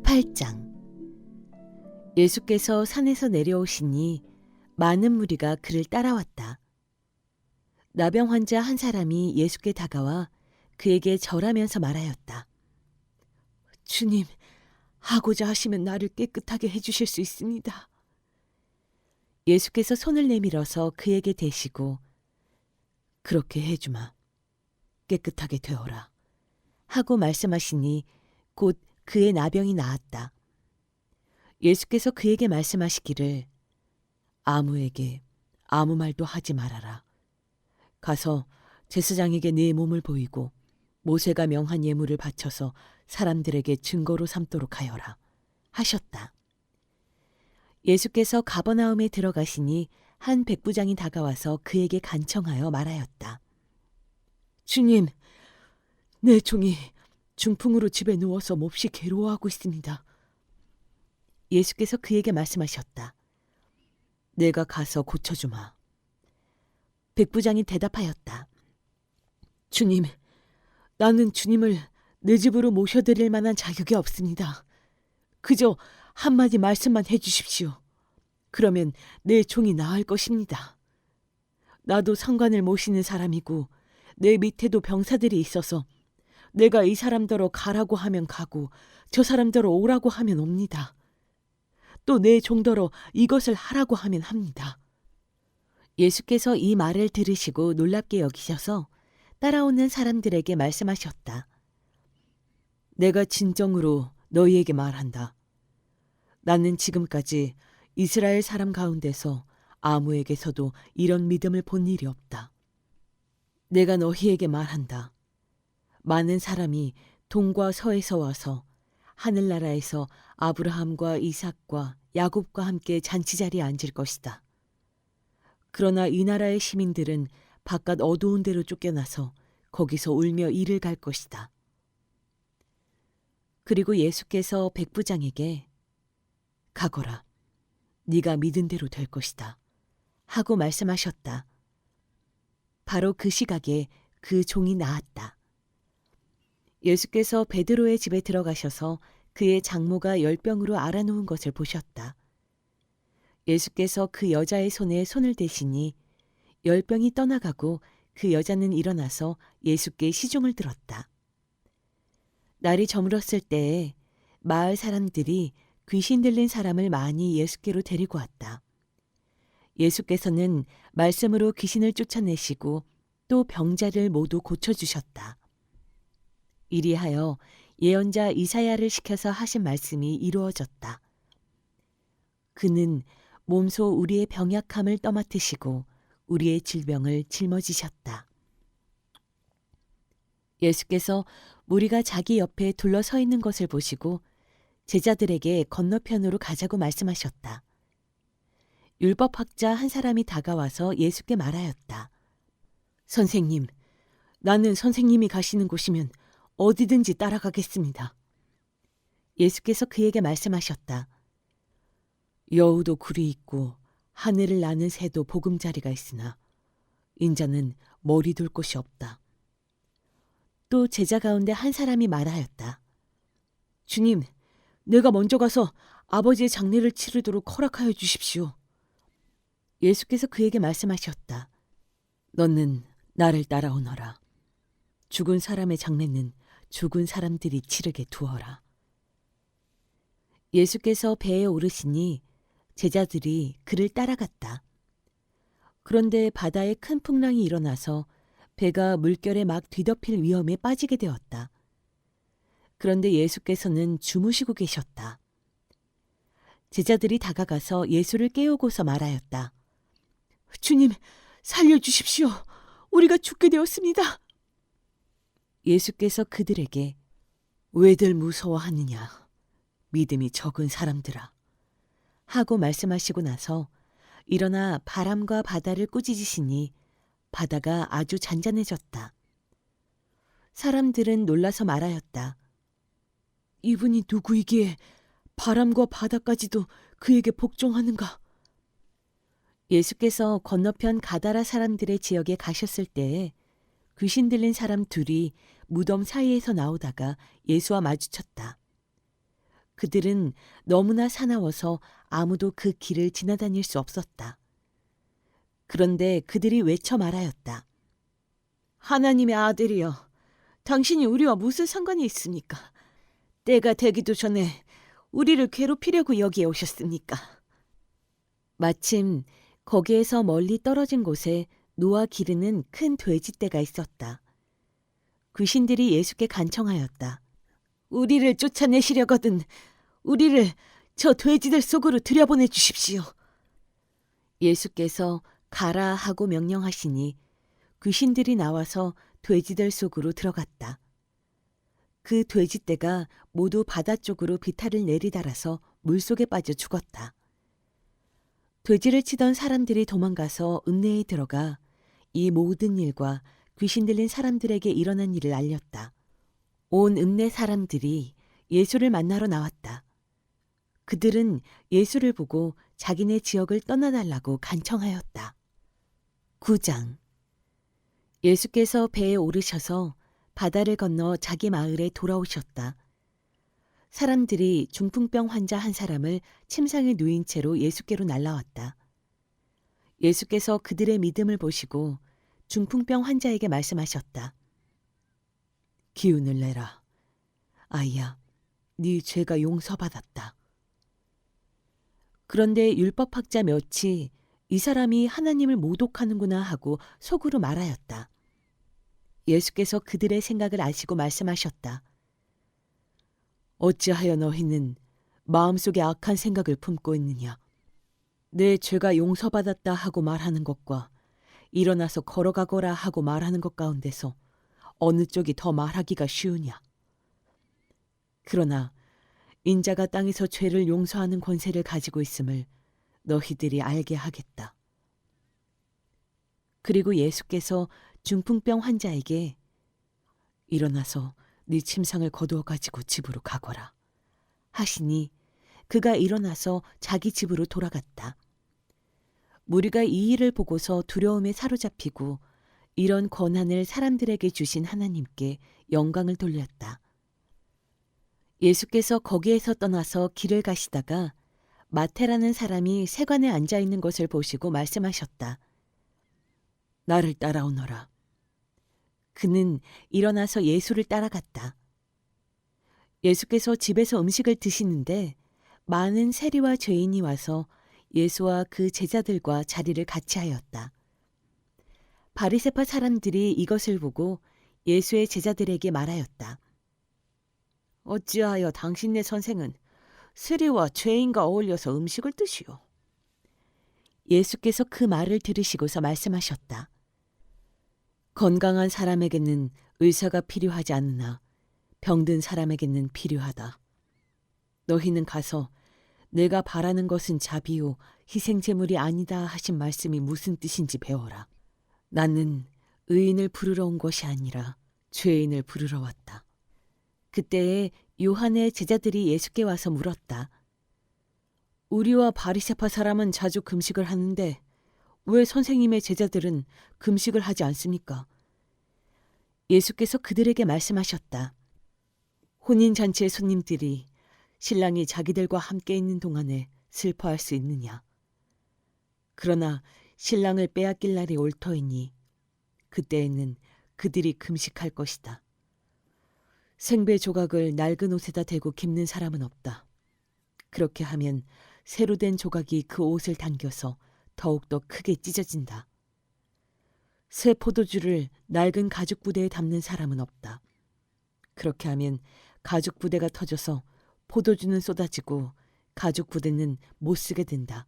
8장. 예수께서 산에서 내려오시니 많은 무리가 그를 따라왔다. 나병 환자 한 사람이 예수께 다가와 그에게 절하면서 말하였다. 주님, 하고자 하시면 나를 깨끗하게 해주실 수 있습니다. 예수께서 손을 내밀어서 그에게 대시고 그렇게 해주마. 깨끗하게 되어라. 하고 말씀하시니 곧 그의 나병이 나았다. 예수께서 그에게 말씀하시기를 아무에게 아무 말도 하지 말아라. 가서 제사장에게 네 몸을 보이고 모세가 명한 예물을 바쳐서 사람들에게 증거로 삼도록 하여라. 하셨다. 예수께서 가버나움에 들어가시니 한 백부장이 다가와서 그에게 간청하여 말하였다. 주님, 내 종이 중풍으로 집에 누워서 몹시 괴로워하고 있습니다. 예수께서 그에게 말씀하셨다. 내가 가서 고쳐주마. 백부장이 대답하였다. 주님, 나는 주님을 내 집으로 모셔드릴 만한 자격이 없습니다. 그저 한마디 말씀만 해주십시오. 그러면 내 종이 나을 것입니다. 나도 상관을 모시는 사람이고 내 밑에도 병사들이 있어서 내가 이 사람더러 가라고 하면 가고 저 사람더러 오라고 하면 옵니다. 또 내 종더러 이것을 하라고 하면 합니다. 예수께서 이 말을 들으시고 놀랍게 여기셔서 따라오는 사람들에게 말씀하셨다. 내가 진정으로 너희에게 말한다. 나는 지금까지 이스라엘 사람 가운데서 아무에게서도 이런 믿음을 본 일이 없다. 내가 너희에게 말한다. 많은 사람이 동과 서에서 와서 하늘나라에서 아브라함과 이삭과 야곱과 함께 잔치자리에 앉을 것이다. 그러나 이 나라의 시민들은 바깥 어두운 데로 쫓겨나서 거기서 울며 이를 갈 것이다. 그리고 예수께서 백부장에게 가거라. 네가 믿은 대로 될 것이다. 하고 말씀하셨다. 바로 그 시각에 그 종이 나았다. 예수께서 베드로의 집에 들어가셔서 그의 장모가 열병으로 앓아누운 것을 보셨다. 예수께서 그 여자의 손에 손을 대시니 열병이 떠나가고 그 여자는 일어나서 예수께 시중을 들었다. 날이 저물었을 때에 마을 사람들이 귀신 들린 사람을 많이 예수께로 데리고 왔다. 예수께서는 말씀으로 귀신을 쫓아내시고 또 병자를 모두 고쳐주셨다. 이리하여 예언자 이사야를 시켜서 하신 말씀이 이루어졌다. 그는 몸소 우리의 병약함을 떠맡으시고 우리의 질병을 짊어지셨다. 예수께서 무리가 자기 옆에 둘러서 있는 것을 보시고 제자들에게 건너편으로 가자고 말씀하셨다. 율법학자 한 사람이 다가와서 예수께 말하였다. 선생님, 나는 선생님이 가시는 곳이면 어디든지 따라가겠습니다. 예수께서 그에게 말씀하셨다. 여우도 굴이 있고 하늘을 나는 새도 보금자리가 있으나 인자는 머리 둘 곳이 없다. 또 제자 가운데 한 사람이 말하였다. 주님, 내가 먼저 가서 아버지의 장례를 치르도록 허락하여 주십시오. 예수께서 그에게 말씀하셨다. 너는 나를 따라오너라. 죽은 사람의 장례는 죽은 사람들이 치르게 두어라. 예수께서 배에 오르시니 제자들이 그를 따라갔다. 그런데 바다에 큰 풍랑이 일어나서 배가 물결에 막 뒤덮일 위험에 빠지게 되었다. 그런데 예수께서는 주무시고 계셨다. 제자들이 다가가서 예수를 깨우고서 말하였다. 주님, 살려주십시오. 우리가 죽게 되었습니다. 예수께서 그들에게 왜들 무서워하느냐. 믿음이 적은 사람들아. 하고 말씀하시고 나서 일어나 바람과 바다를 꾸짖으시니 바다가 아주 잔잔해졌다. 사람들은 놀라서 말하였다. 이분이 누구이기에 바람과 바다까지도 그에게 복종하는가? 예수께서 건너편 가다라 사람들의 지역에 가셨을 때에 귀신 들린 사람 둘이 무덤 사이에서 나오다가 예수와 마주쳤다. 그들은 너무나 사나워서 아무도 그 길을 지나다닐 수 없었다. 그런데 그들이 외쳐 말하였다. 하나님의 아들이여, 당신이 우리와 무슨 상관이 있습니까? 때가 되기도 전에 우리를 괴롭히려고 여기에 오셨습니까? 마침 거기에서 멀리 떨어진 곳에 노아 기르는 큰 돼지떼가 있었다. 귀신들이 예수께 간청하였다. 우리를 쫓아내시려거든 우리를 저 돼지들 속으로 들여보내 주십시오. 예수께서 가라 하고 명령하시니 귀신들이 나와서 돼지들 속으로 들어갔다. 그 돼지떼가 모두 바다 쪽으로 비탈을 내리달아서 물속에 빠져 죽었다. 돼지를 치던 사람들이 도망가서 읍내에 들어가 이 모든 일과 귀신 들린 사람들에게 일어난 일을 알렸다. 온 읍내 사람들이 예수를 만나러 나왔다. 그들은 예수를 보고 자기네 지역을 떠나달라고 간청하였다. 9장. 예수께서 배에 오르셔서 바다를 건너 자기 마을에 돌아오셨다. 사람들이 중풍병 환자 한 사람을 침상에 누인 채로 예수께로 날라왔다. 예수께서 그들의 믿음을 보시고 중풍병 환자에게 말씀하셨다. 기운을 내라. 아이야, 네 죄가 용서받았다. 그런데 율법학자 몇이 이 사람이 하나님을 모독하는구나 하고 속으로 말하였다. 예수께서 그들의 생각을 아시고 말씀하셨다. 어찌하여 너희는 마음속에 악한 생각을 품고 있느냐. 내 죄가 용서받았다 하고 말하는 것과 일어나서 걸어가거라 하고 말하는 것 가운데서 어느 쪽이 더 말하기가 쉬우냐. 그러나 인자가 땅에서 죄를 용서하는 권세를 가지고 있음을 너희들이 알게 하겠다. 그리고 예수께서 중풍병 환자에게 일어나서 네 침상을 거두어 가지고 집으로 가거라 하시니 그가 일어나서 자기 집으로 돌아갔다. 무리가 이 일을 보고서 두려움에 사로잡히고 이런 권한을 사람들에게 주신 하나님께 영광을 돌렸다. 예수께서 거기에서 떠나서 길을 가시다가 마태라는 사람이 세관에 앉아 있는 것을 보시고 말씀하셨다. 나를 따라오너라. 그는 일어나서 예수를 따라갔다. 예수께서 집에서 음식을 드시는데 많은 세리와 죄인이 와서 예수와 그 제자들과 자리를 같이 하였다. 바리새파 사람들이 이것을 보고 예수의 제자들에게 말하였다. 어찌하여 당신네 선생은 세리와 죄인과 어울려서 음식을 드시오? 예수께서 그 말을 들으시고서 말씀하셨다. 건강한 사람에게는 의사가 필요하지 않으나 병든 사람에게는 필요하다. 너희는 가서 내가 바라는 것은 자비요 희생제물이 아니다 하신 말씀이 무슨 뜻인지 배워라. 나는 의인을 부르러 온 것이 아니라 죄인을 부르러 왔다. 그때에 요한의 제자들이 예수께 와서 물었다. 우리와 바리새파 사람은 자주 금식을 하는데 왜 선생님의 제자들은 금식을 하지 않습니까? 예수께서 그들에게 말씀하셨다. 혼인잔치의 손님들이 신랑이 자기들과 함께 있는 동안에 슬퍼할 수 있느냐. 그러나 신랑을 빼앗길 날이 올 터이니 그때에는 그들이 금식할 것이다. 생배 조각을 낡은 옷에다 대고 깁는 사람은 없다. 그렇게 하면 새로 된 조각이 그 옷을 당겨서 더욱더 크게 찢어진다. 새 포도주를 낡은 가죽 부대에 담는 사람은 없다. 그렇게 하면 가죽 부대가 터져서 포도주는 쏟아지고 가죽 부대는 못 쓰게 된다.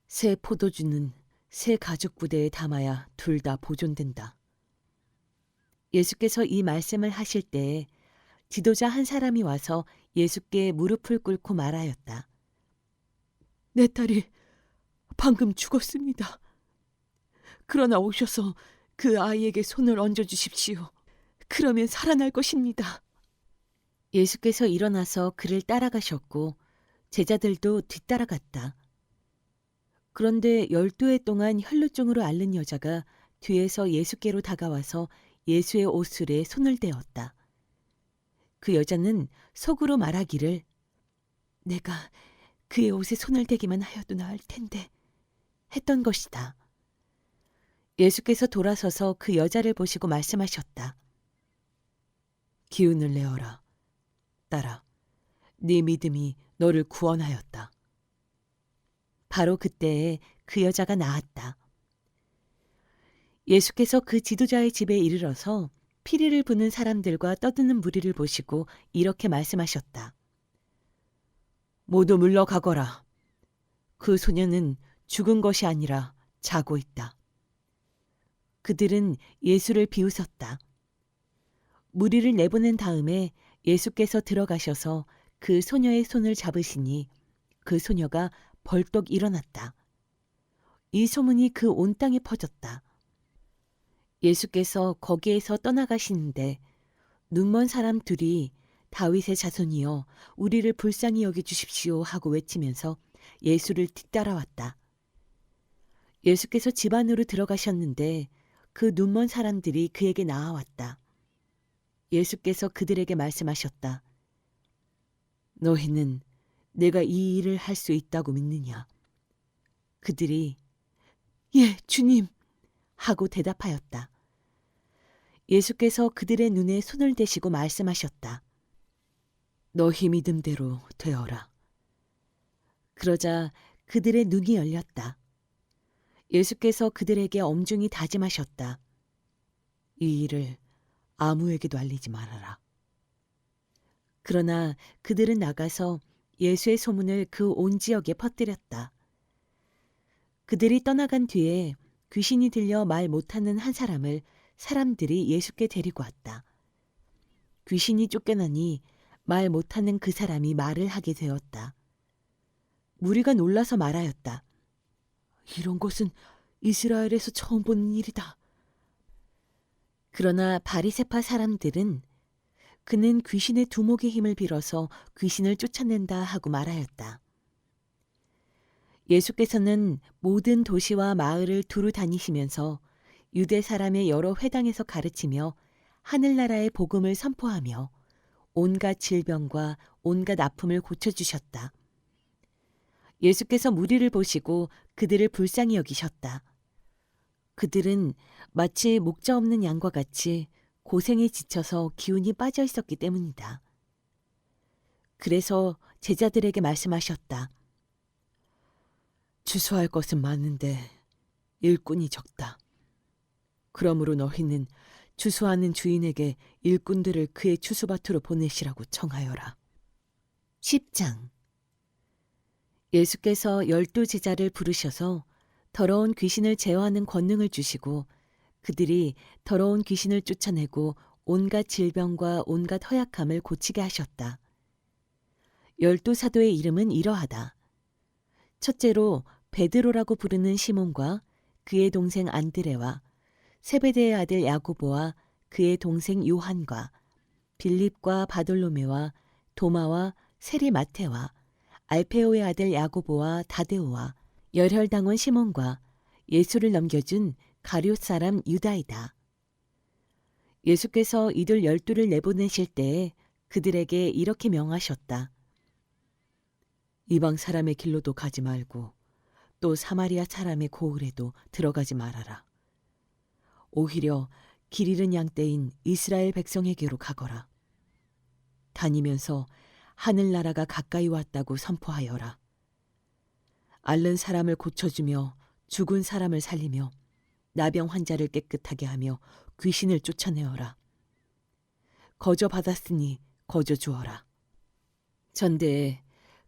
새 포도주는 새 가죽 부대에 담아야 둘 다 보존된다. 예수께서 이 말씀을 하실 때에 지도자 한 사람이 와서 예수께 무릎을 꿇고 말하였다. 내 딸이 방금 죽었습니다. 그러나 오셔서 그 아이에게 손을 얹어주십시오. 그러면 살아날 것입니다. 예수께서 일어나서 그를 따라가셨고 제자들도 뒤따라갔다. 그런데 12해 동안 혈루증으로 앓는 여자가 뒤에서 예수께로 다가와서 예수의 옷술에 손을 대었다. 그 여자는 속으로 말하기를 내가 그의 옷에 손을 대기만 하여도 나을 텐데 했던 것이다. 예수께서 돌아서서 그 여자를 보시고 말씀하셨다. 기운을 내어라. 딸아, 네 믿음이 너를 구원하였다. 바로 그때에 그 여자가 나았다. 예수께서 그 지도자의 집에 이르러서 피리를 부는 사람들과 떠드는 무리를 보시고 이렇게 말씀하셨다. 모두 물러가거라. 그 소녀는 죽은 것이 아니라 자고 있다. 그들은 예수를 비웃었다. 무리를 내보낸 다음에 예수께서 들어가셔서 그 소녀의 손을 잡으시니 그 소녀가 벌떡 일어났다. 이 소문이 그 온 땅에 퍼졌다. 예수께서 거기에서 떠나가시는데 눈먼 사람 둘이 다윗의 자손이여 우리를 불쌍히 여겨 주십시오 하고 외치면서 예수를 뒤따라왔다. 예수께서 집 안으로 들어가셨는데 그 눈먼 사람들이 그에게 나아왔다. 예수께서 그들에게 말씀하셨다. 너희는 내가 이 일을 할 수 있다고 믿느냐? 그들이 예, 주님 하고 대답하였다. 예수께서 그들의 눈에 손을 대시고 말씀하셨다. 너희 믿음대로 되어라. 그러자 그들의 눈이 열렸다. 예수께서 그들에게 엄중히 다짐하셨다. 이 일을 아무에게도 알리지 말아라. 그러나 그들은 나가서 예수의 소문을 그 온 지역에 퍼뜨렸다. 그들이 떠나간 뒤에 귀신이 들려 말 못하는 한 사람을 사람들이 예수께 데리고 왔다. 귀신이 쫓겨나니 말 못하는 그 사람이 말을 하게 되었다. 무리가 놀라서 말하였다. 이런 것은 이스라엘에서 처음 보는 일이다. 그러나 바리새파 사람들은 그는 귀신의 두목의 힘을 빌어서 귀신을 쫓아낸다 하고 말하였다. 예수께서는 모든 도시와 마을을 두루 다니시면서 유대 사람의 여러 회당에서 가르치며 하늘나라의 복음을 선포하며 온갖 질병과 온갖 아픔을 고쳐주셨다. 예수께서 무리를 보시고 그들을 불쌍히 여기셨다. 그들은 마치 목자 없는 양과 같이 고생에 지쳐서 기운이 빠져 있었기 때문이다. 그래서 제자들에게 말씀하셨다. 추수할 것은 많은데 일꾼이 적다. 그러므로 너희는 추수하는 주인에게 일꾼들을 그의 추수밭으로 보내시라고 청하여라. 10장 예수께서 12 제자를 부르셔서 더러운 귀신을 제어하는 권능을 주시고 그들이 더러운 귀신을 쫓아내고 온갖 질병과 온갖 허약함을 고치게 하셨다. 12 사도의 이름은 이러하다. 첫째로 베드로라고 부르는 시몬과 그의 동생 안드레와 세베대의 아들 야고보와 그의 동생 요한과 빌립과 바돌로메와 도마와 세리 마테와 알페오의 아들 야고보와 다데오와 열혈당원 시몬과 예수를 넘겨준 가룟 사람 유다이다. 예수께서 이들 12를 내보내실 때에 그들에게 이렇게 명하셨다. 이방 사람의 길로도 가지 말고 또 사마리아 사람의 고을에도 들어가지 말아라. 오히려 길 잃은 양떼인 이스라엘 백성에게로 가거라. 다니면서 하늘나라가 가까이 왔다고 선포하여라. 앓는 사람을 고쳐주며 죽은 사람을 살리며 나병 환자를 깨끗하게 하며 귀신을 쫓아내어라. 거저 받았으니 거저 주어라. 전대에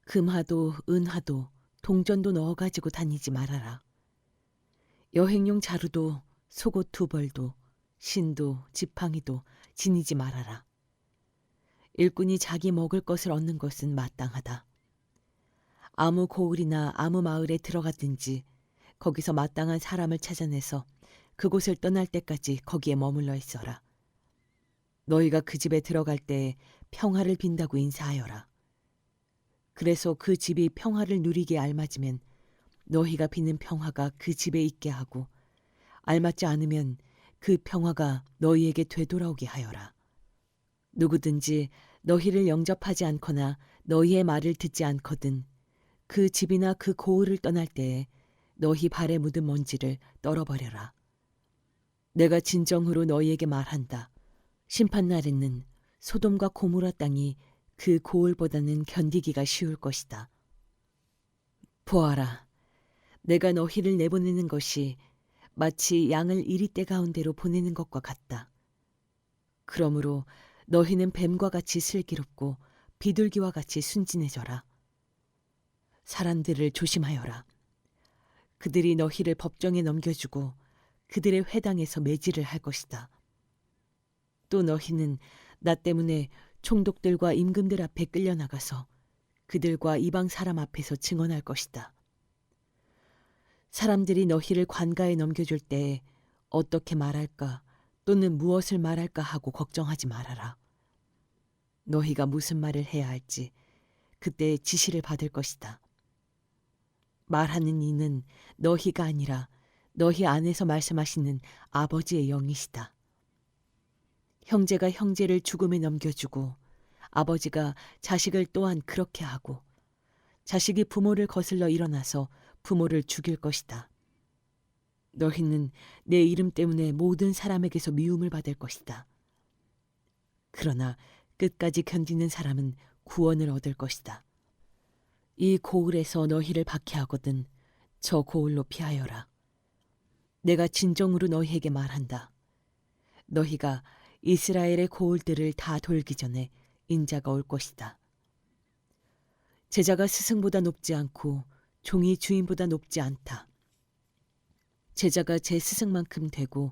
금하도 은하도 동전도 넣어가지고 다니지 말아라. 여행용 자루도 속옷 2벌도 신도 지팡이도 지니지 말아라. 일꾼이 자기 먹을 것을 얻는 것은 마땅하다. 아무 고을이나 아무 마을에 들어가든지 거기서 마땅한 사람을 찾아내서 그곳을 떠날 때까지 거기에 머물러 있어라. 너희가 그 집에 들어갈 때에 평화를 빈다고 인사하여라. 그래서 그 집이 평화를 누리기에 알맞으면 너희가 비는 평화가 그 집에 있게 하고 알맞지 않으면 그 평화가 너희에게 되돌아오게 하여라. 누구든지 너희를 영접하지 않거나 너희의 말을 듣지 않거든 그 집이나 그 고을을 떠날 때에 너희 발에 묻은 먼지를 떨어버려라. 내가 진정으로 너희에게 말한다. 심판날에는 소돔과 고모라 땅이 그 고을보다는 견디기가 쉬울 것이다. 보아라, 내가 너희를 내보내는 것이 마치 양을 이리떼 가운데로 보내는 것과 같다. 그러므로 너희는 뱀과 같이 슬기롭고 비둘기와 같이 순진해져라. 사람들을 조심하여라. 그들이 너희를 법정에 넘겨주고 그들의 회당에서 매질을 할 것이다. 또 너희는 나 때문에 총독들과 임금들 앞에 끌려나가서 그들과 이방 사람 앞에서 증언할 것이다. 사람들이 너희를 관가에 넘겨줄 때 어떻게 말할까 또는 무엇을 말할까 하고 걱정하지 말아라. 너희가 무슨 말을 해야 할지 그때 지시를 받을 것이다. 말하는 이는 너희가 아니라 너희 안에서 말씀하시는 아버지의 영이시다. 형제가 형제를 죽음에 넘겨주고 아버지가 자식을 또한 그렇게 하고 자식이 부모를 거슬러 일어나서 부모를 죽일 것이다. 너희는 내 이름 때문에 모든 사람에게서 미움을 받을 것이다. 그러나 끝까지 견디는 사람은 구원을 얻을 것이다. 이 고을에서 너희를 박해하거든 저 고을로 피하여라. 내가 진정으로 너희에게 말한다. 너희가 이스라엘의 고을들을 다 돌기 전에 인자가 올 것이다. 제자가 스승보다 높지 않고 종이 주인보다 높지 않다. 제자가 제 스승만큼 되고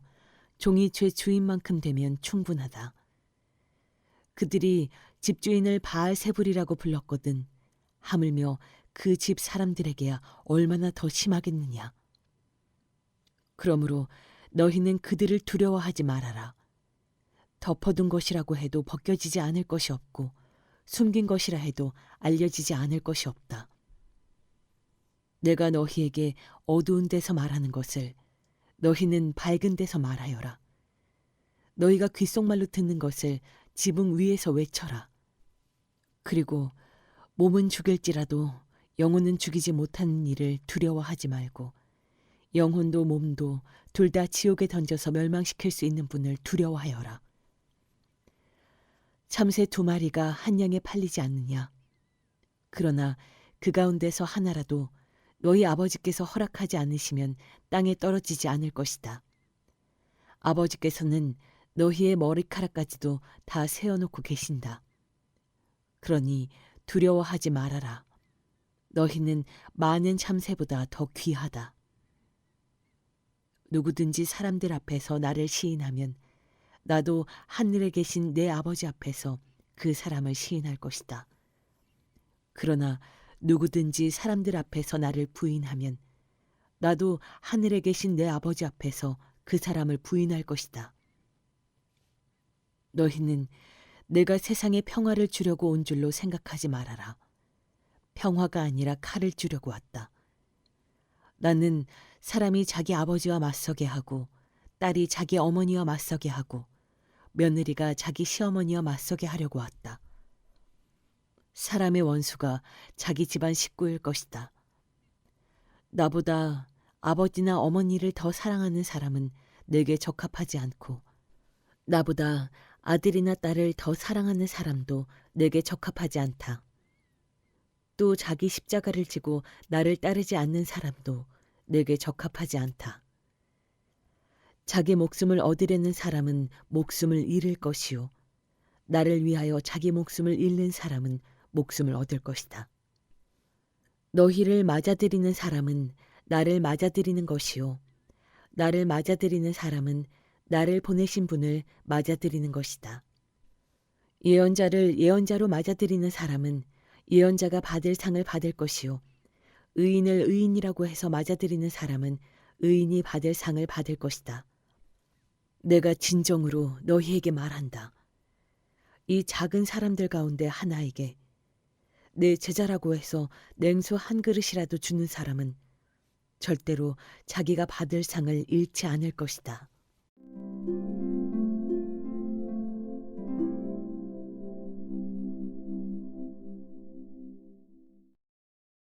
종이 제 주인만큼 되면 충분하다. 그들이 집주인을 바알세불이라고 불렀거든 하물며 그 집 사람들에게야 얼마나 더 심하겠느냐. 그러므로 너희는 그들을 두려워하지 말아라. 덮어둔 것이라고 해도 벗겨지지 않을 것이 없고 숨긴 것이라 해도 알려지지 않을 것이 없다. 내가 너희에게 어두운 데서 말하는 것을 너희는 밝은 데서 말하여라. 너희가 귓속말로 듣는 것을 지붕 위에서 외쳐라. 그리고 몸은 죽일지라도 영혼은 죽이지 못하는 일을 두려워하지 말고 영혼도 몸도 둘 다 지옥에 던져서 멸망시킬 수 있는 분을 두려워하여라. 참새 2마리가 한 양에 팔리지 않느냐. 그러나 그 가운데서 하나라도 너희 아버지께서 허락하지 않으시면 땅에 떨어지지 않을 것이다. 아버지께서는 너희의 머리카락까지도 다 세어놓고 계신다. 그러니 두려워하지 말아라. 너희는 많은 참새보다 더 귀하다. 누구든지 사람들 앞에서 나를 시인하면 나도 하늘에 계신 내 아버지 앞에서 그 사람을 시인할 것이다. 그러나 누구든지 사람들 앞에서 나를 부인하면 나도 하늘에 계신 내 아버지 앞에서 그 사람을 부인할 것이다. 너희는 내가 세상에 평화를 주려고 온 줄로 생각하지 말아라. 평화가 아니라 칼을 주려고 왔다. 나는 사람이 자기 아버지와 맞서게 하고 딸이 자기 어머니와 맞서게 하고 며느리가 자기 시어머니와 맞서게 하려고 왔다. 사람의 원수가 자기 집안 식구일 것이다. 나보다 아버지나 어머니를 더 사랑하는 사람은 내게 적합하지 않고 나보다 아들이나 딸을 더 사랑하는 사람도 내게 적합하지 않다. 또 자기 십자가를 지고 나를 따르지 않는 사람도 내게 적합하지 않다. 자기 목숨을 얻으려는 사람은 목숨을 잃을 것이요 나를 위하여 자기 목숨을 잃는 사람은 목숨을 얻을 것이다. 너희를 맞아들이는 사람은 나를 맞아들이는 것이요 나를 맞아들이는 사람은 나를 보내신 분을 맞아들이는 것이다. 예언자를 예언자로 맞아들이는 사람은 예언자가 받을 상을 받을 것이요 의인을 의인이라고 해서 맞아들이는 사람은 의인이 받을 상을 받을 것이다. 내가 진정으로 너희에게 말한다. 이 작은 사람들 가운데 하나에게 내 제자라고 해서 냉수 한 그릇이라도 주는 사람은 절대로 자기가 받을 상을 잃지 않을 것이다.